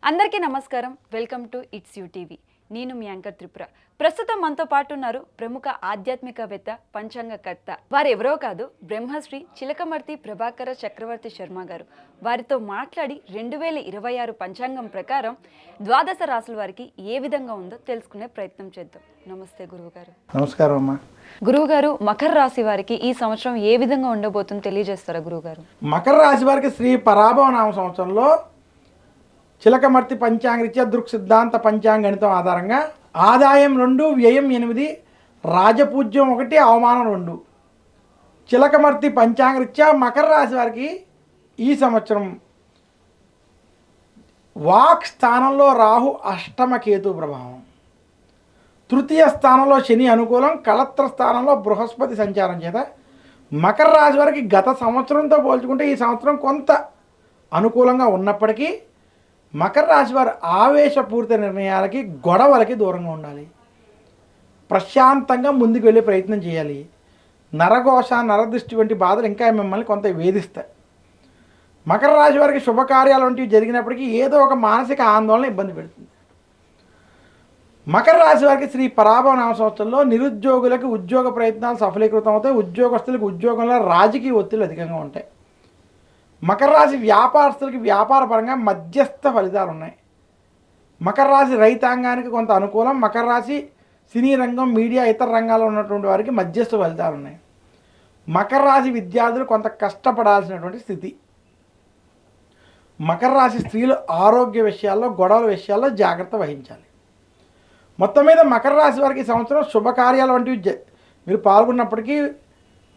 అందరికీ నమస్కారం. Welcome to it's you TV. నేను మీ యాంకర్ త్రిపుర. ప్రస్తుతం మనతో పాటు ఉన్నారు ప్రముఖ ఆధ్యాత్మికవేత్త, పంచాంగకర్త. వారు ఎవరో కాదు, బ్రహ్మశ్రీ చిలకమర్తి ప్రభాకర చక్రవర్తి శర్మ గారు. వారితో మాట్లాడి 2026 పంచాంగం ప్రకారం ద్వాదశ రాశుల వారికి ఏ విధంగా ఉందో తెలుసుకునే ప్రయత్నం చేద్దాం. నమస్తే గురువుగారు. నమస్కారం అమ్మా. గురువుగారు, మకర రాశి వారికి ఈ సంవత్సరం ఏ విధంగా ఉండబోతుందో తెలియజేస్తారా గురువుగారు? మకర రాశి వారికి శ్రీ పరాభవ నామ సంవత్సరంలో చిలకమర్తి పంచాంగరీత్యా దృక్ సిద్ధాంత పంచాంగణితం ఆధారంగా ఆదాయం 2, వ్యయం 8, రాజపూజ్యం 1, అవమానం 2. చిలకమర్తి పంచాంగరీత్యా మకర రాశి వారికి ఈ సంవత్సరం వాక్ స్థానంలో రాహు అష్టమ కేతు ప్రభావం, తృతీయ స్థానంలో శని అనుకూలం, కళత్ర స్థానంలో బృహస్పతి సంచారం చేత మకర రాశి వారికి గత సంవత్సరంతో పోల్చుకుంటే ఈ సంవత్సరం కొంత అనుకూలంగా ఉన్నప్పటికీ మకర రాశి వారు ఆవేశపూరిత నిర్ణయాలకి, గొడవలకి దూరంగా ఉండాలి. ప్రశాంతంగా ముందుకు వెళ్ళే ప్రయత్నం చేయాలి. నరఘోష, నరదృష్టి వంటి బాధలు ఇంకా మిమ్మల్ని కొంత వేధిస్తాయి. మకర రాశి వారికి శుభకార్యాలు వంటివి జరిగినప్పటికీ ఏదో ఒక మానసిక ఆందోళన ఇబ్బంది పెడుతుంది. మకర రాశి వారికి శ్రీ పరాభవ నామ సంవత్సరంలో నిరుద్యోగులకు ఉద్యోగ ప్రయత్నాలు సఫలీకృతం అవుతాయి. ఉద్యోగస్తులకు ఉద్యోగంలో రాజకీయ ఒత్తిళ్లు అధికంగా ఉంటాయి. మకర రాశి వ్యాపారస్తులకి వ్యాపార పరంగా మధ్యస్థ ఫలితాలు ఉన్నాయి. మకర రాశి రైతాంగానికి కొంత అనుకూలం. మకర రాశి సినీ రంగం, మీడియా, ఇతర రంగాల్లో ఉన్నటువంటి వారికి మధ్యస్థ ఫలితాలు ఉన్నాయి. మకర రాశి విద్యార్థులు కొంత కష్టపడాల్సినటువంటి స్థితి. మకర రాశి స్త్రీలు ఆరోగ్య విషయాల్లో, గొడవల విషయాల్లో జాగ్రత్త వహించాలి. మొత్తం మీద మకర రాశి వారికి ఈ సంవత్సరం శుభకార్యాలు వంటివి మీరు పాల్గొన్నప్పటికీ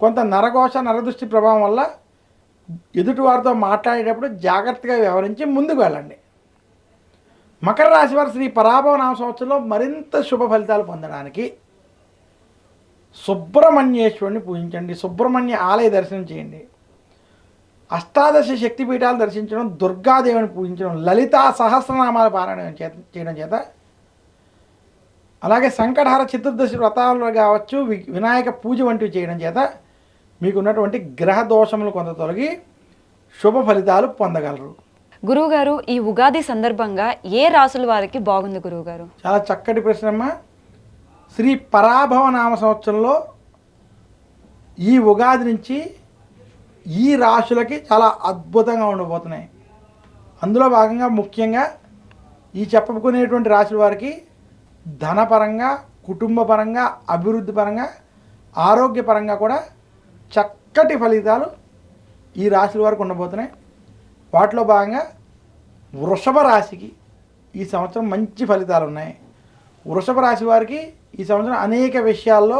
కొంత నరఘోష, నరదృష్టి ప్రభావం వల్ల ఎదుటి వారితో మాట్లాడేటప్పుడు జాగ్రత్తగా వ్యవహరించి ముందుకు వెళ్ళండి. మకర రాశి వారు శ్రీ పరాభవ నామ సంవత్సరంలో మరింత శుభ ఫలితాలు పొందడానికి సుబ్రహ్మణ్యేశ్వరుని పూజించండి. సుబ్రహ్మణ్య ఆలయ దర్శనం చేయండి. అష్టాదశ శక్తిపీఠాలు దర్శించడం, దుర్గాదేవిని పూజించడం, లలితా సహస్రనామాల పారాయణం చేయడం చేత, అలాగే సంకటహర చతుర్దశి వ్రతాలు కావచ్చు, వినాయక పూజ వంటివి చేయడం చేత మీకు ఉన్నటువంటి గ్రహ దోషములు కొంత తొలగి శుభ ఫలితాలు పొందగలరు. గురువుగారు, ఈ ఉగాది సందర్భంగా ఏ రాశుల వారికి బాగుంది గురువుగారు? చాలా చక్కటి ప్రశ్నమ్మ. శ్రీ పరాభవ నామ సంవత్సరంలో ఈ ఉగాది నుంచి ఈ రాశులకి చాలా అద్భుతంగా ఉండబోతున్నాయి. అందులో భాగంగా ముఖ్యంగా ఈ చెప్పుకునేటువంటి రాశుల వారికి ధనపరంగా, కుటుంబ పరంగా, అభివృద్ధి పరంగా, ఆరోగ్యపరంగా కూడా చక్కటి ఫలితాలు ఈ రాశుల వారికి ఉండబోతున్నాయి. వాటిలో భాగంగా వృషభ రాశికి ఈ సంవత్సరం మంచి ఫలితాలు ఉన్నాయి. వృషభ రాశి వారికి ఈ సంవత్సరం అనేక విషయాల్లో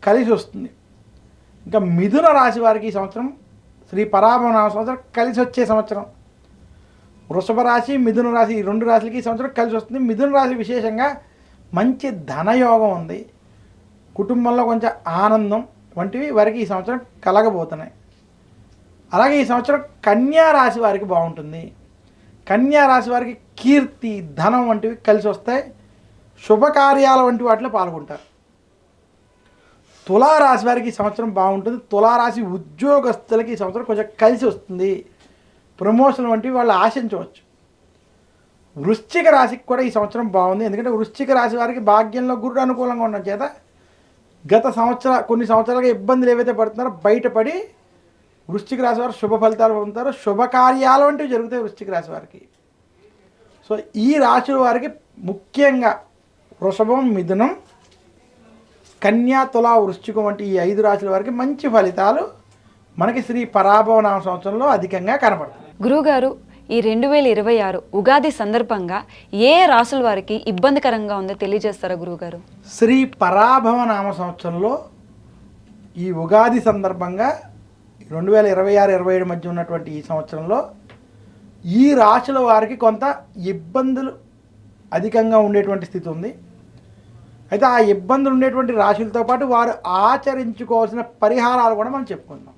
కలిసి వస్తుంది. ఇంకా మిథున రాశి వారికి ఈ సంవత్సరం శ్రీ పరాభవ నామ సంవత్సరం కలిసి వచ్చే సంవత్సరం. వృషభ రాశి, మిథున రాశి, ఈ రెండు రాశులకి ఈ సంవత్సరం కలిసి వస్తుంది. మిథున రాశి విశేషంగా మంచి ధనయోగం ఉంది. కుటుంబంలో కొంచెం ఆనందం వంటివి వారికి ఈ సంవత్సరం కలగబోతున్నాయి. అలాగే ఈ సంవత్సరం కన్యా రాశి వారికి బాగుంటుంది. కన్యా రాశి వారికి కీర్తి, ధనం వంటివి కలిసి వస్తాయి. శుభకార్యాల వంటి వాటిలో పాల్గొంటారు. తులారాశి వారికి ఈ సంవత్సరం బాగుంటుంది. తులారాశి ఉద్యోగస్తులకి ఈ సంవత్సరం కొంచెం కలిసి వస్తుంది. ప్రమోషన్ వంటివి వాళ్ళు ఆశించవచ్చు. వృశ్చిక రాశికి కూడా ఈ సంవత్సరం బాగుంది. ఎందుకంటే వృశ్చిక రాశి వారికి భాగ్యంలో గురుడు అనుకూలంగా ఉండడం చేత గత కొన్ని సంవత్సరాలుగా ఇబ్బందులు ఏవైతే పడుతున్నారో బయటపడి వృశ్చిక రాశి వారు శుభ ఫలితాలు పొందుతారు. శుభకార్యాలు వంటివి జరుగుతాయి వృశ్చిక రాశి వారికి. సో ఈ రాశుల వారికి ముఖ్యంగా వృషభం, మిథునం, కన్యా, తులా, వృశ్చికం వంటి ఈ 5 రాశుల వారికి మంచి ఫలితాలు మనకి శ్రీ పరాభవ నామ సంవత్సరంలో అధికంగా కనపడుతుంది. గురువుగారు, ఈ 2026 ఉగాది సందర్భంగా ఏ రాశుల వారికి ఇబ్బందికరంగా ఉందో తెలియజేస్తారా గురువుగారు? శ్రీ పరాభవ నామ సంవత్సరంలో ఈ ఉగాది సందర్భంగా 2026-27 మధ్య ఉన్నటువంటి ఈ సంవత్సరంలో ఈ రాశుల వారికి కొంత ఇబ్బందులు అధికంగా ఉండేటువంటి స్థితి ఉంది. అయితే ఆ ఇబ్బందులు ఉండేటువంటి రాశులతో పాటు వారు ఆచరించుకోవాల్సిన పరిహారాలు కూడా మనం చెప్పుకుందాం.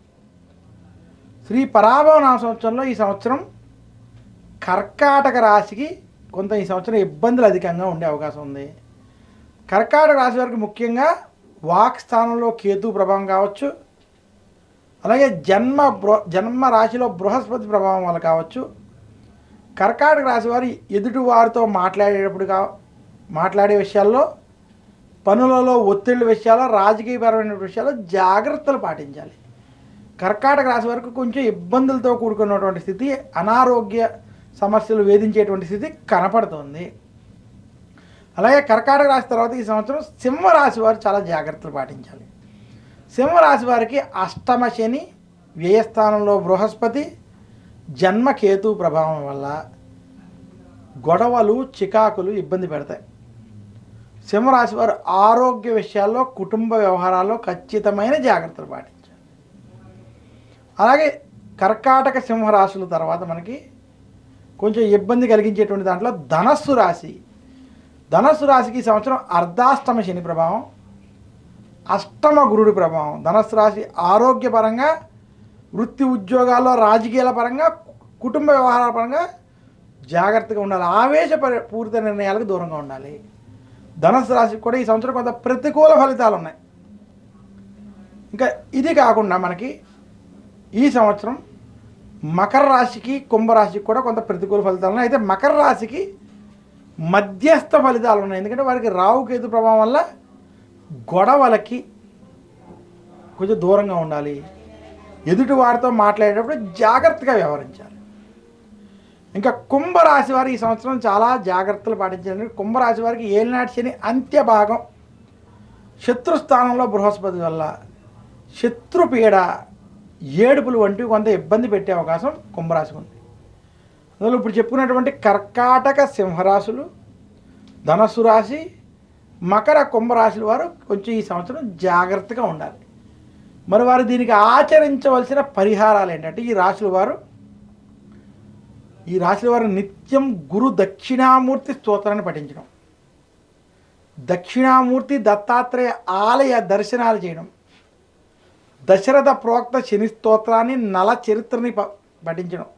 శ్రీ పరాభవ నామ సంవత్సరంలో ఈ సంవత్సరం కర్కాటక రాశికి కొంత ఈ సంవత్సరం ఇబ్బందులు అధికంగా ఉండే అవకాశం ఉంది. కర్కాటక రాశి వారికి ముఖ్యంగా వాక్ స్థానంలో కేతు ప్రభావం కావచ్చు, అలాగే జన్మ రాశిలో బృహస్పతి ప్రభావం వల్ల కావచ్చు, కర్కాటక రాశి వారు ఎదుటి వారితో మాట్లాడే విషయాల్లో, పనులలో ఒత్తిళ్ళ విషయాల్లో, రాజకీయపరమైన విషయాల్లో జాగ్రత్తలు పాటించాలి. కర్కాటక రాశి వరకు కొంచెం ఇబ్బందులతో కూడుకున్నటువంటి స్థితి, అనారోగ్య సమస్యలు వేధించేటువంటి స్థితి కనపడుతుంది. అలాగే కర్కాటక రాశి తర్వాత ఈ సంవత్సరం సింహరాశి వారు చాలా జాగ్రత్తలు పాటించాలి. సింహరాశి వారికి అష్టమ శని, వ్యయస్థానంలో బృహస్పతి, జన్మకేతు ప్రభావం వల్ల గొడవలు, చికాకులు ఇబ్బంది పెడతాయి. సింహరాశి వారు ఆరోగ్య విషయాల్లో, కుటుంబ వ్యవహారాల్లో ఖచ్చితమైన జాగ్రత్తలు పాటించాలి. అలాగే కర్కాటక సింహరాశుల తర్వాత మనకి కొంచెం ఇబ్బంది కలిగించేటువంటి దాంట్లో ధనస్సు రాశి. ధనస్సు రాశికి ఈ సంవత్సరం అర్ధాష్టమ శని ప్రభావం, అష్టమ గురుడి ప్రభావం. ధనస్సు రాశి ఆరోగ్యపరంగా, వృత్తి ఉద్యోగాల్లో, రాజకీయాల పరంగా, కుటుంబ వ్యవహారాల పరంగా జాగ్రత్తగా ఉండాలి. ఆవేశపూరిత నిర్ణయాలకు దూరంగా ఉండాలి. ధనస్సు రాశికి కూడా ఈ సంవత్సరం కొంత ప్రతికూల ఫలితాలు ఉన్నాయి. ఇంకా ఇది కాకుండా మనకి ఈ సంవత్సరం మకర రాశికి, కుంభరాశికి కూడా కొంత ప్రతికూల ఫలితాలు ఉన్నాయి. అయితే మకర రాశికి మధ్యస్థ ఫలితాలు ఉన్నాయి. ఎందుకంటే వారికి రాహుకేతు ప్రభావం వల్ల గొడవలకి కొంచెం దూరంగా ఉండాలి. ఎదుటి వారితో మాట్లాడేటప్పుడు జాగ్రత్తగా వ్యవహరించాలి. ఇంకా కుంభరాశి వారు ఈ సంవత్సరం చాలా జాగ్రత్తలు పాటించాలి. కుంభరాశి వారికి ఏలినాటి శని అంత్య భాగం, శత్రుస్థానంలో బృహస్పతి వల్ల శత్రుపీడ, ఏడుపులు వంటివి కొంత ఇబ్బంది పెట్టే అవకాశం కుంభరాశికి ఉంది. అందులో ఇప్పుడు చెప్పుకున్నటువంటి కర్కాటక సింహరాశులు, ధనస్సు రాశి, మకర కుంభరాశుల వారు కొంచెం ఈ సంవత్సరం జాగ్రత్తగా ఉండాలి. మరి వారు దీనికి ఆచరించవలసిన పరిహారాలు ఏంటంటే, ఈ రాశుల వారు నిత్యం గురు దక్షిణామూర్తి స్తోత్రాన్ని పఠించడం, దక్షిణామూర్తి దత్తాత్రేయ ఆలయ దర్శనాలు చేయడం, దశరథ ప్రోక్త శని స్తోత్రాన్ని, నల చరిత్రని పఠించడం,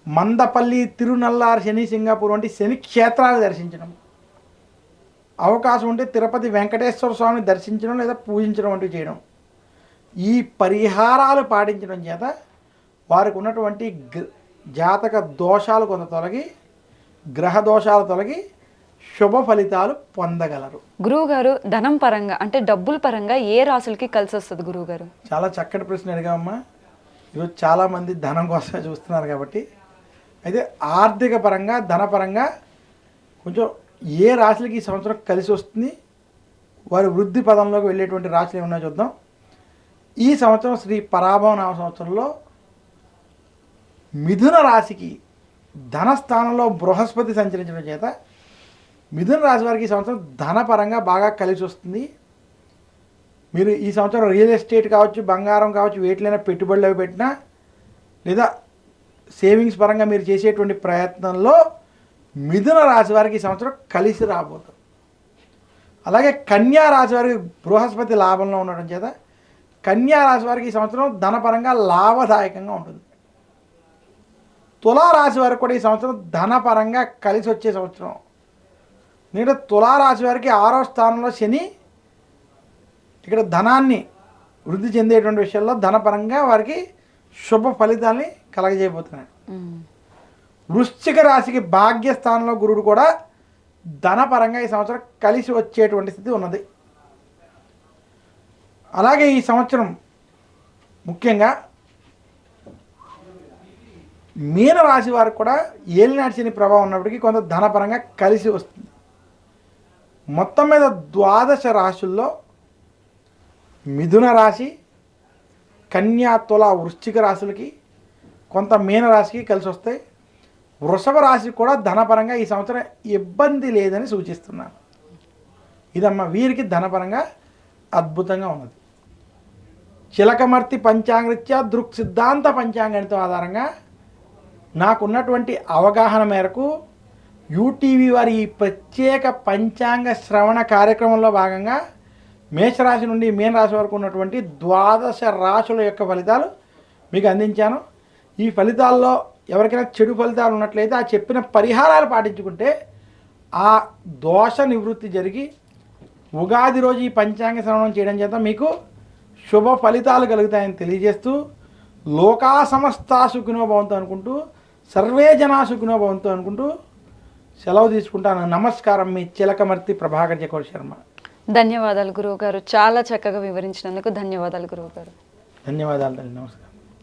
మందపల్లి, తిరునల్లారు, శని సింగాపూర్ వంటి శని క్షేత్రాలు దర్శించడం, అవకాశం ఉంటే తిరుపతి వెంకటేశ్వర స్వామిని దర్శించడం లేదా పూజించడం వంటివి చేయడం. ఈ పరిహారాలు పాటించడం చేత వారికి ఉన్నటువంటి జాతక దోషాలు కొంత తొలగి, గ్రహ దోషాలు తొలగి శుభ ఫలితాలు పొందగలరు. గురువుగారు, ధనం పరంగా అంటే డబ్బుల పరంగా ఏ రాశులకి కలిసి వస్తుంది గురువుగారు? చాలా చక్కటి ప్రశ్న అడిగామమ్మా. ఈరోజు చాలామంది ధనం కోసమే చూస్తున్నారు కాబట్టి, అయితే ఆర్థిక పరంగా, ధనపరంగా కొంచెం ఏ రాశులకి ఈ సంవత్సరం కలిసి వస్తుంది, వారి వృద్ధి పదంలోకి వెళ్ళేటువంటి రాశులు ఏమన్నా చూద్దాం. ఈ సంవత్సరం శ్రీ పరాభవ నామ సంవత్సరంలో మిథున రాశికి ధనస్థానంలో బృహస్పతి సంచరించడం చేత మిథున రాశి వారికి ఈ సంవత్సరం ధనపరంగా బాగా కలిసి వస్తుంది. మీరు ఈ సంవత్సరం రియల్ ఎస్టేట్ కావచ్చు, బంగారం కావచ్చు, వేటిలైనా పెట్టుబడులు అవి పెట్టినా, లేదా సేవింగ్స్ పరంగా మీరు చేసేటువంటి ప్రయత్నంలో మిథున రాశి వారికి ఈ సంవత్సరం కలిసి రాబోతుంది. అలాగే కన్యా రాశి వారికి బృహస్పతి లాభంలో ఉండడం చేత కన్యా రాశి వారికి ఈ సంవత్సరం ధనపరంగా లాభదాయకంగా ఉంటుంది. తులారాశి వారికి కూడా ఈ సంవత్సరం ధనపరంగా కలిసి వచ్చే సంవత్సరం. ఎందుకంటే తులారాశి వారికి 6వ స్థానంలో శని ఇక్కడ ధనాన్ని వృద్ధి చెందేటువంటి విషయాల్లో ధనపరంగా వారికి శుభ ఫలితాన్ని కలగజేయబోతున్నాడు. వృశ్చిక రాశికి భాగ్యస్థానంలో గురుడు కూడా ధనపరంగా ఈ సంవత్సరం కలిసి వచ్చేటువంటి స్థితి ఉన్నది. అలాగే ఈ సంవత్సరం ముఖ్యంగా మీనరాశి వారికి కూడా ఏలినాటి శని ప్రభావం ఉన్నప్పటికీ కొంత ధనపరంగా కలిసి వస్తుంది. మొత్తం మీద 12 రాశుల్లో మిథున రాశి, కన్యా, తుల, వృశ్చిక రాశులకి కొంత మీనరాశికి కలిసి వస్తాయి. వృషభ రాశికి కూడా ధనపరంగా ఈ సంవత్సరం ఇబ్బంది లేదని సూచిస్తున్నాను. ఇదమ్మా వీరికి ధనపరంగా అద్భుతంగా ఉన్నది. చిలకమర్తి పంచాంగరీత్యా దృక్ సిద్ధాంత పంచాంగణితం ఆధారంగా నాకున్నటువంటి అవగాహన మేరకు యూటీవీ వారి ఈ ప్రత్యేక పంచాంగ శ్రవణ కార్యక్రమంలో భాగంగా మేషరాశి నుండి మీనరాశి వరకు ఉన్నటువంటి 12 రాశుల యొక్క ఫలితాలు మీకు అందించాను. ఈ ఫలితాల్లో ఎవరికైనా చెడు ఫలితాలు ఉన్నట్లయితే ఆ చెప్పిన పరిహారాలు పాటించుకుంటే ఆ దోష నివృత్తి జరిగి ఉగాది రోజు ఈ పంచాంగ శ్రవణం చేయడం చేత మీకు శుభ ఫలితాలు కలుగుతాయని తెలియజేస్తూ లోకా సమస్తా సుఖినో భవంతు అనుకుంటూ సర్వే జనా సుఖినో భవంతు అనుకుంటూ సెలవు తీసుకుంటాను. నమస్కారం, మీ చిలకమర్తి ప్రభాకర్ చక్రవర్తి శర్మ. ధన్యవాదాలు గురువు గారు, చాలా చక్కగా వివరించినందుకు ధన్యవాదాలు గురువు గారు. ధన్యవాదాలు తల్లి, నమస్కారం.